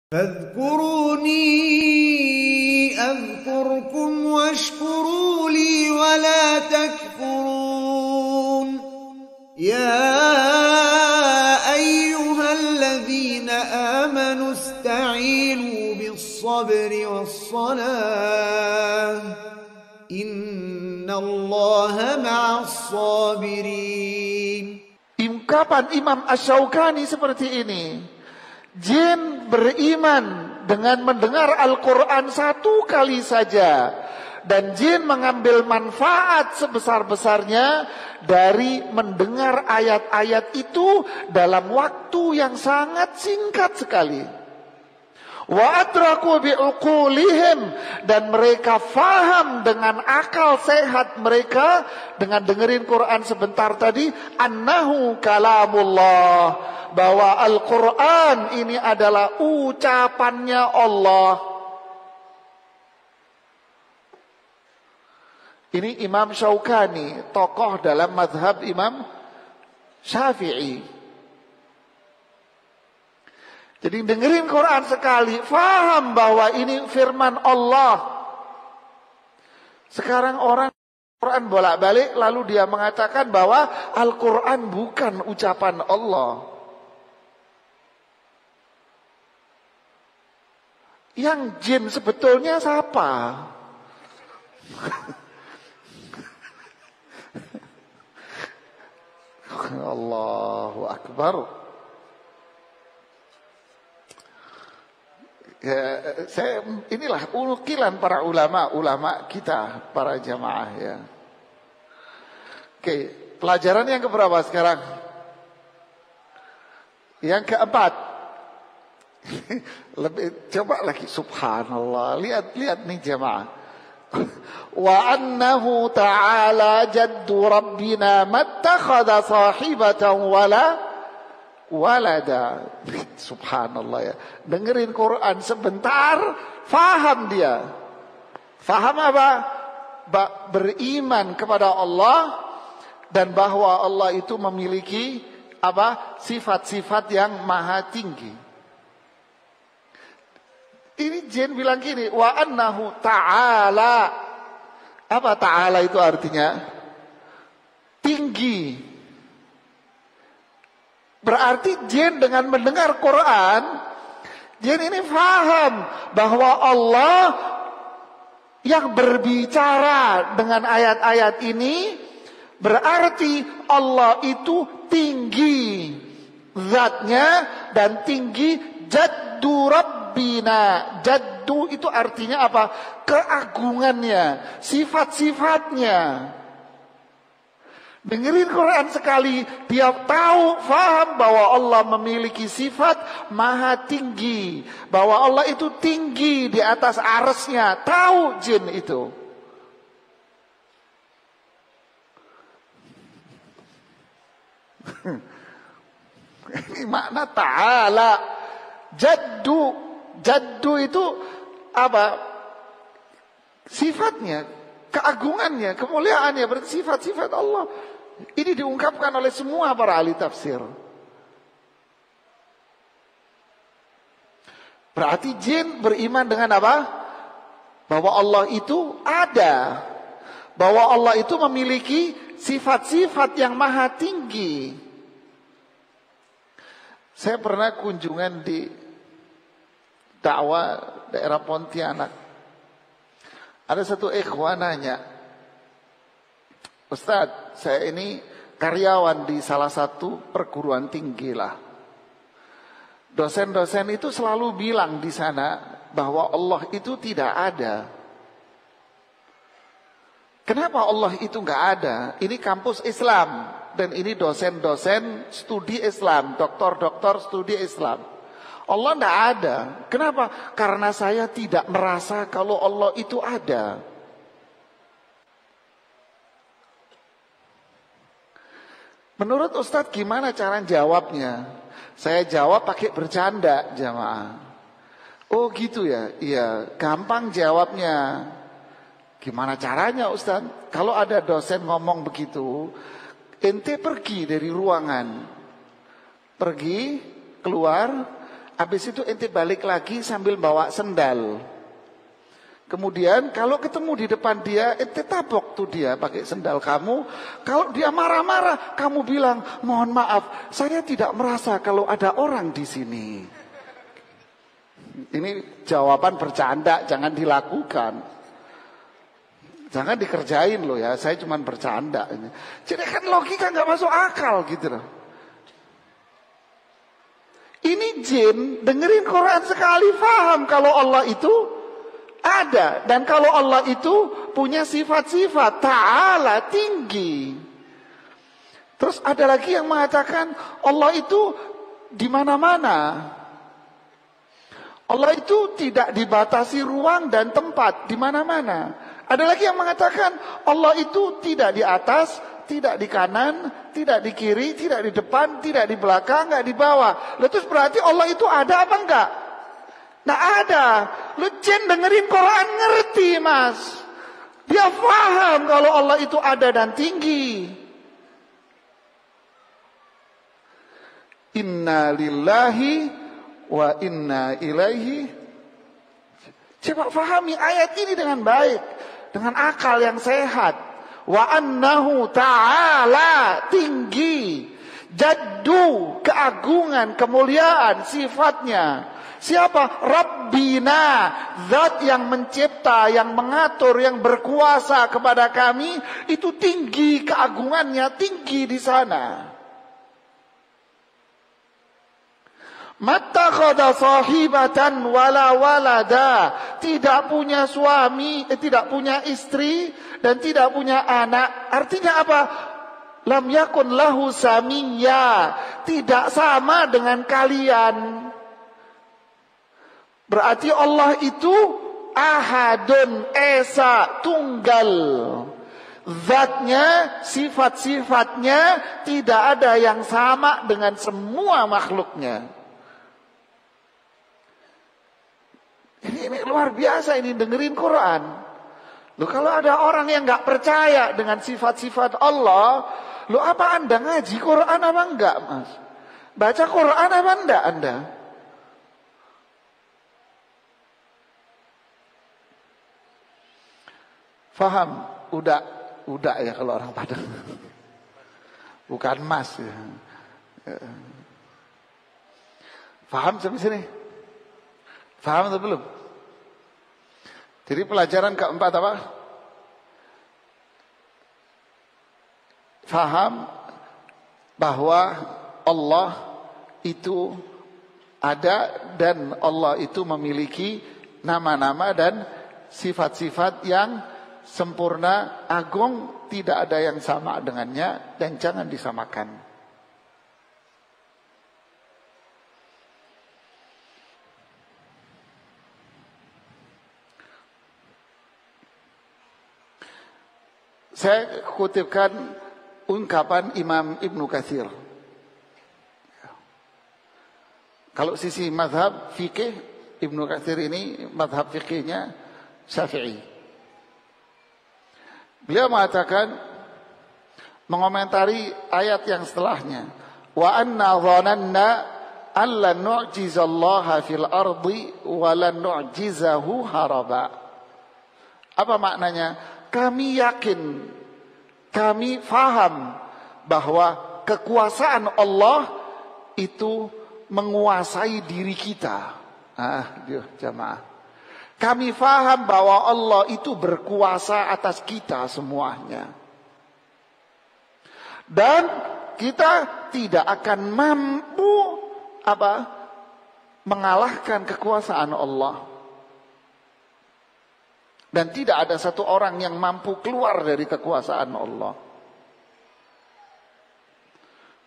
فاذكروني أذكركم واشكروا لي ولا تكفرون يا أيها الذين آمنوا استعينوا بالصبر والصلاة إن الله مع الصابرين. Ungkapan Imam Asy-Syaukani seperti ini. Jin beriman dengan mendengar Al-Quran satu kali saja. Dan jin mengambil manfaat sebesar-besarnya dari mendengar ayat-ayat itu dalam waktu yang sangat singkat sekali. Wa adraku bi'uqulihim, dan mereka faham dengan akal sehat mereka dengan dengerin Quran sebentar tadi, annahu kalamullah, bahwa Al-Quran ini adalah ucapannya Allah. Ini Imam Syaukani, tokoh dalam mazhab Imam Syafi'i. Jadi dengerin Quran sekali, faham bahwa ini firman Allah. Sekarang orang Quran bolak-balik lalu dia mengatakan bahwa Al-Quran bukan ucapan Allah. Yang jin sebetulnya siapa? Allahu Akbar. Inilah ukilan para ulama kita, para jamaah ya. Oke, pelajaran yang keberapa sekarang? Yang keempat. Coba lagi, subhanallah. Lihat nih jamaah. Wa annahu ta'ala jaddu rabbina mattakhadha sahibatan walada. Subhanallah ya. Dengerin Quran sebentar, faham dia. Faham apa? Beriman kepada Allah dan bahwa Allah itu memiliki apa? Sifat-sifat yang maha tinggi. Ini jin bilang gini, wa annahu ta'ala. Apa ta'ala itu artinya? Tinggi. Berarti jin dengan mendengar Quran, jin ini faham bahwa Allah yang berbicara dengan ayat-ayat ini, berarti Allah itu tinggi zatnya dan tinggi jaddu rabbina. Jaddu itu artinya apa? Keagungannya, sifat-sifatnya. Dengerin Quran sekali, dia tahu, faham bahwa Allah memiliki sifat maha tinggi, bahwa Allah itu tinggi di atas arsy-Nya. Tahu jin itu. Ini makna ta'ala. Jaddu itu apa? Sifatnya, keagungannya, kemuliaannya, berarti sifat-sifat Allah. Ini diungkapkan oleh semua para ahli tafsir. Berarti jin beriman dengan apa? Bahwa Allah itu ada. Bahwa Allah itu memiliki sifat-sifat yang maha tinggi. Saya pernah kunjungan di dakwah daerah Pontianak. Ada satu ikhwan nanya, Ustadz, saya ini karyawan di salah satu perguruan tinggi lah. Dosen-dosen itu selalu bilang di sana bahwa Allah itu tidak ada. Kenapa Allah itu nggak ada? Ini kampus Islam dan ini dosen-dosen studi Islam, doktor-doktor studi Islam. Allah tidak ada. Kenapa? Karena saya tidak merasa kalau Allah itu ada. Menurut Ustadz gimana cara jawabnya? Saya jawab pakai bercanda jamaah. Oh gitu ya? Iya, gampang jawabnya. Gimana caranya Ustadz? Kalau ada dosen ngomong begitu, ente pergi dari ruangan. Pergi, keluar. Habis itu ente balik lagi sambil bawa sendal. Kemudian kalau ketemu di depan dia, ente tabok tuh dia pakai sendal kamu. Kalau dia marah-marah, kamu bilang, mohon maaf, saya tidak merasa kalau ada orang di sini. Ini jawaban bercanda, jangan dilakukan. Jangan dikerjain loh ya, saya cuma bercanda. Jadi kan logika nggak masuk akal gitu loh. Ini jin dengerin Quran sekali paham kalau Allah itu ada. Dan kalau Allah itu punya sifat-sifat ta'ala, tinggi. Terus ada lagi yang mengatakan Allah itu di mana-mana. Allah itu tidak dibatasi ruang dan tempat, di mana-mana. Ada lagi yang mengatakan Allah itu tidak di atas, tidak di kanan, tidak di kiri, tidak di depan, tidak di belakang, nggak di bawah. Lalu terus berarti Allah itu ada apa enggak? Nah ada. Lu jin dengerin Quran ngerti mas. Dia paham kalau Allah itu ada dan tinggi. Inna lillahi wa inna ilaihi. Coba pahami ayat ini dengan baik, dengan akal yang sehat. Wa annahu ta'ala, tinggi, jaddu, keagungan, kemuliaan sifatnya. Siapa? Rabbina, zat yang mencipta, yang mengatur, yang berkuasa kepada kami, itu tinggi keagungannya, tinggi di sana. Mattakhadha sahibatan wala walada, tidak punya suami, tidak punya istri dan tidak punya anak. Artinya apa? Lam yakun lahu samiyya, tidak sama dengan kalian. Berarti Allah itu ahadun, esa, tunggal. Zatnya, sifat-sifatnya tidak ada yang sama dengan semua makhluknya. Ini luar biasa ini dengerin Quran. Loh kalau ada orang yang nggak percaya dengan sifat-sifat Allah, loh apa Anda ngaji Quran apa enggak, Mas? Baca Quran apa enggak Anda? Faham? Udah ya kalau orang Padang. Bukan Mas ya. Faham sampai sini? Faham atau belum? Jadi pelajaran keempat apa? Faham bahwa Allah itu ada dan Allah itu memiliki nama-nama dan sifat-sifat yang sempurna, agung, tidak ada yang sama dengannya dan jangan disamakan. Saya kutipkan ungkapan Imam Ibnu Katsir. Kalau sisi mazhab fikih, Ibnu Katsir ini mazhab fikihnya Syafi'i. Beliau mengatakan, mengomentari ayat yang setelahnya, wa anna dhananna alla nu'jizallaha fil ardi wa lan nu'jizahu haraba. Apa maknanya? Kami yakin, kami faham bahwa kekuasaan Allah itu menguasai diri kita. Jamaah. Kami faham bahwa Allah itu berkuasa atas kita semuanya. Dan kita tidak akan mampu mengalahkan kekuasaan Allah. Dan tidak ada satu orang yang mampu keluar dari kekuasaan Allah.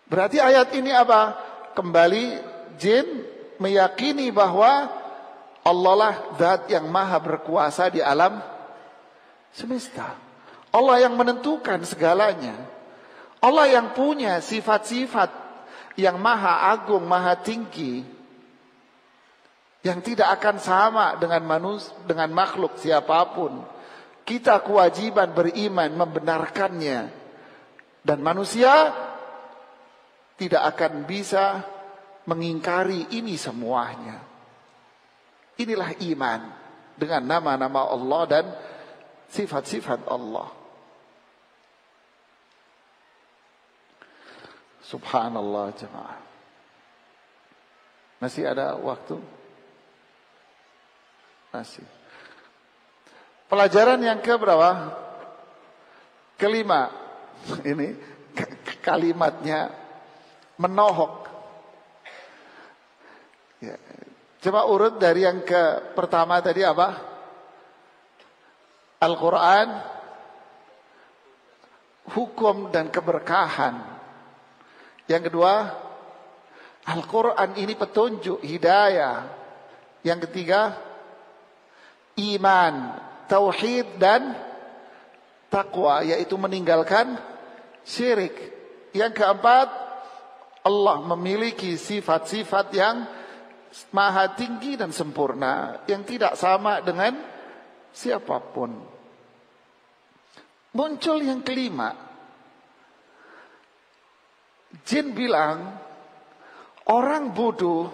Berarti ayat ini apa? Kembali jin meyakini bahwa Allah lah zat yang maha berkuasa di alam semesta. Allah yang menentukan segalanya. Allah yang punya sifat-sifat yang maha agung, maha tinggi. Yang tidak akan sama dengan dengan makhluk siapapun. Kita kewajiban beriman membenarkannya. Dan manusia tidak akan bisa mengingkari ini semuanya. Inilah iman dengan nama-nama Allah dan sifat-sifat Allah. Subhanallah jemaah. Masih ada waktu? Masih. Pelajaran yang keberapa? Kelima. Ini kalimatnya menohok. Ya. Coba urut dari yang ke pertama tadi apa? Al-Quran, hukum dan keberkahan. Yang kedua, Al-Quran ini petunjuk, hidayah. Yang ketiga, iman, tauhid dan takwa, yaitu meninggalkan syirik. Yang keempat, Allah memiliki sifat-sifat yang maha tinggi dan sempurna, yang tidak sama dengan siapapun. Muncul yang kelima. Jin bilang, orang bodoh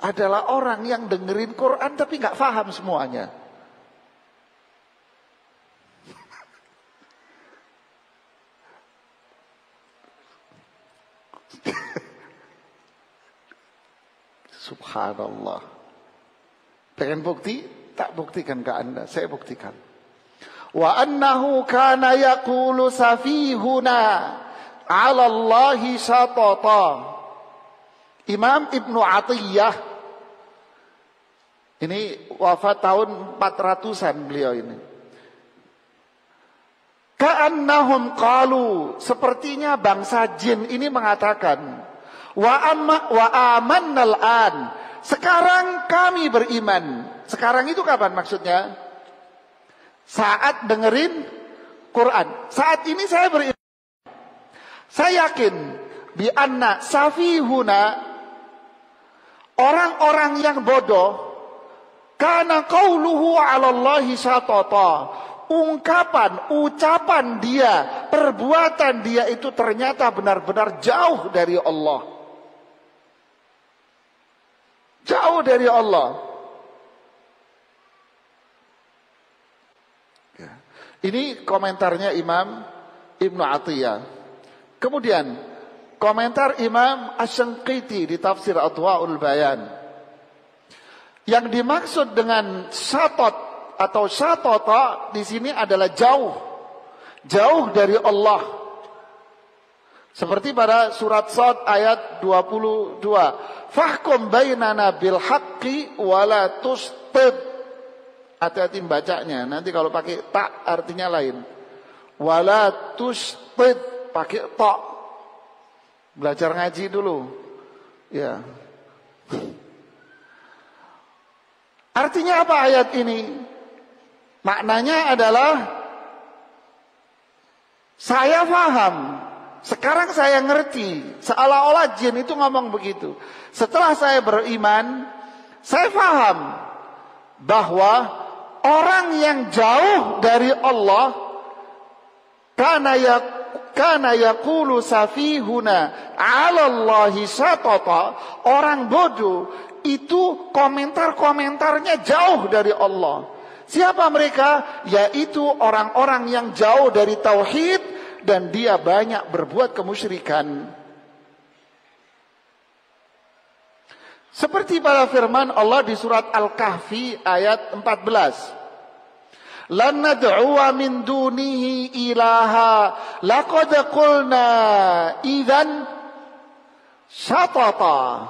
adalah orang yang dengerin Quran tapi gak paham semuanya. Subhanallah. Pengen bukti? Tak buktikan ke anda, saya buktikan. Wa annahu kana yaqulu safihuna 'ala Allahi syatata. Imam Ibnu Atiyah, ini wafat tahun 400-an beliau ini. Ka'annahum qalu, sepertinya bangsa jin ini mengatakan, wa amannal an, sekarang kami beriman. Sekarang itu kapan maksudnya? Saat dengerin Quran. Saat ini saya beriman. Saya yakin bi anna safihuna, orang-orang yang bodoh, kana qauluhu 'ala Allahi syatata, ucapan dia, perbuatan dia itu ternyata benar-benar jauh dari Allah. Jauh dari Allah. Ya. Ini komentarnya Imam Ibnu Atiyah. Kemudian komentar Imam Asy-Syanqiti di tafsir Adwaul Bayan. Yang dimaksud dengan syatat atau syatata di sini adalah jauh. Jauh dari Allah. Seperti pada surat Shad ayat 22. Fahkum bainana bil haqqi wala tustid. Hati-hati bacanya. Nanti kalau pakai tak artinya lain. Wala tustid, pakai tak. Belajar ngaji dulu. Ya. Artinya apa ayat ini? Maknanya adalah saya paham. Sekarang saya ngerti, seolah-olah jin itu ngomong begitu. Setelah saya beriman, saya paham bahwa orang yang jauh dari Allah, kana yaqulu safihuna 'ala Allahi syatata, orang bodoh itu komentar-komentarnya jauh dari Allah. Siapa mereka? Yaitu orang-orang yang jauh dari tauhid dan dia banyak berbuat kemusyrikan. Seperti pada firman Allah di surat Al-Kahfi ayat 14. Lan nad'uwa min dunihi ilaha laqad qulna idzan syatata.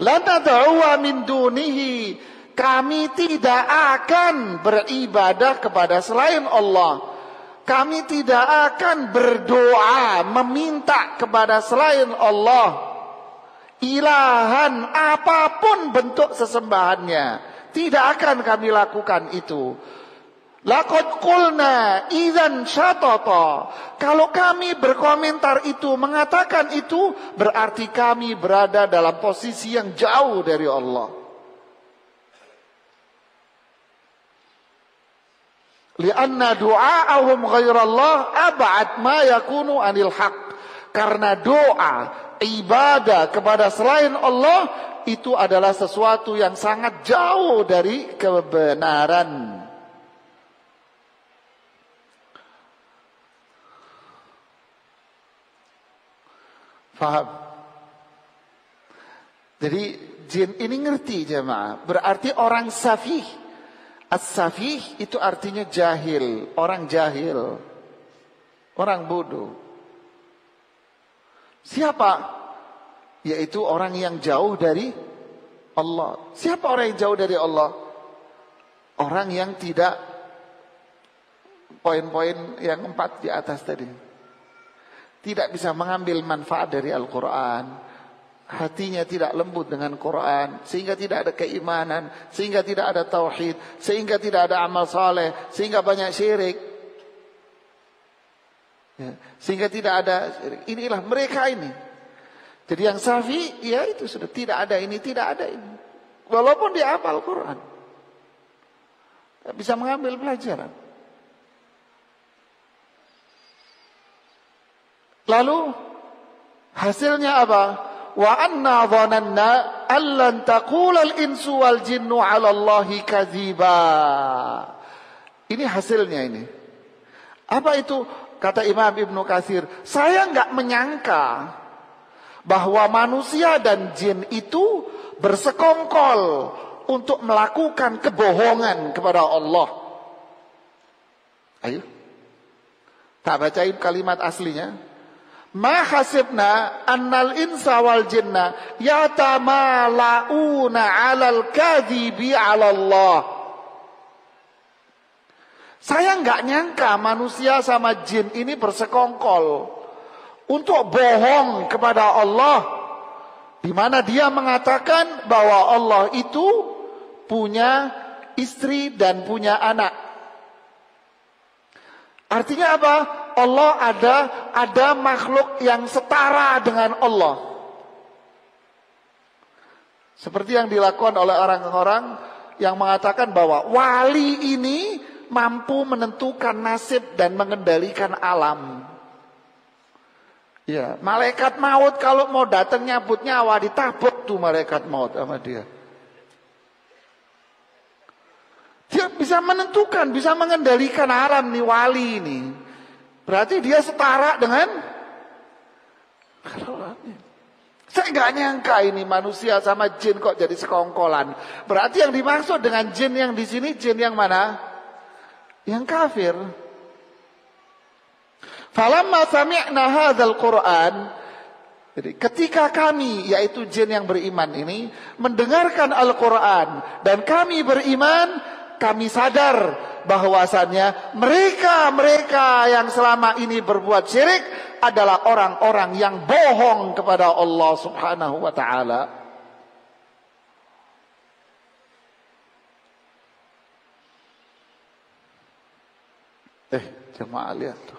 Lan nad'uwa min dunihi, kami tidak akan beribadah kepada selain Allah. Kami tidak akan berdoa meminta kepada selain Allah ilahan, apapun bentuk sesembahannya, tidak akan kami lakukan itu. Laqad qulna idzan syatata. Kalau kami berkomentar itu, mengatakan itu, berarti kami berada dalam posisi yang jauh dari Allah. Lianna du'a'ahum ghairallah ab'ad ma yakunu anil haq. Karena doa ibadah kepada selain Allah itu adalah sesuatu yang sangat jauh dari kebenaran. Faham? Jadi jin ini ngerti jemaah. Berarti orang safih. As-safih itu artinya jahil, orang jahil, orang bodoh. Siapa? Yaitu orang yang jauh dari Allah. Siapa orang yang jauh dari Allah? Orang yang tidak poin-poin yang 4 di atas tadi. Tidak bisa mengambil manfaat dari Al-Quran. Hatinya tidak lembut dengan Quran. Sehingga tidak ada keimanan. Sehingga tidak ada tauhid. Sehingga tidak ada amal saleh. Sehingga banyak syirik. Ya, sehingga tidak ada syirik. Inilah mereka ini. Jadi yang safi, ya itu sudah tidak ada ini, tidak ada ini. Walaupun dia hafal Quran. Bisa mengambil pelajaran. Lalu hasilnya apa? Wa anna dhananna allan taqula al-insu wal jinnu 'ala Allahi kadziba. Ini hasilnya ini. Apa itu? Kata Imam Ibnu Katsir, saya enggak menyangka bahwa manusia dan jin itu bersekongkol untuk melakukan kebohongan kepada Allah. Ayo. Tak bacain kalimat aslinya. Ma hasibna annal insa wal jinna yatamalauna 'alal kadhibi 'ala Allah. Saya enggak nyangka manusia sama jin ini bersekongkol untuk bohong kepada Allah, di mana dia mengatakan bahwa Allah itu punya istri dan punya anak. Artinya apa? Allah ada makhluk yang setara dengan Allah. Seperti yang dilakukan oleh orang-orang yang mengatakan bahwa wali ini mampu menentukan nasib dan mengendalikan alam. Ya, malaikat maut kalau mau datang nyabut nyawa ditabuk tuh malaikat maut sama dia. Dia bisa menentukan, bisa mengendalikan alam nih wali ini. Berarti dia setara dengan saya nggak nyangka ini manusia sama jin kok jadi sekongkolan. Berarti yang dimaksud dengan jin yang di sini jin yang mana? Yang kafir. Falamma sami'na hadzal Qur'an, jadi ketika kami yaitu jin yang beriman ini mendengarkan Al-Qur'an dan kami beriman, kami sadar bahwasannya mereka yang selama ini berbuat syirik adalah orang-orang yang bohong kepada Allah Subhanahu wa taala. Jemaah lihat tuh.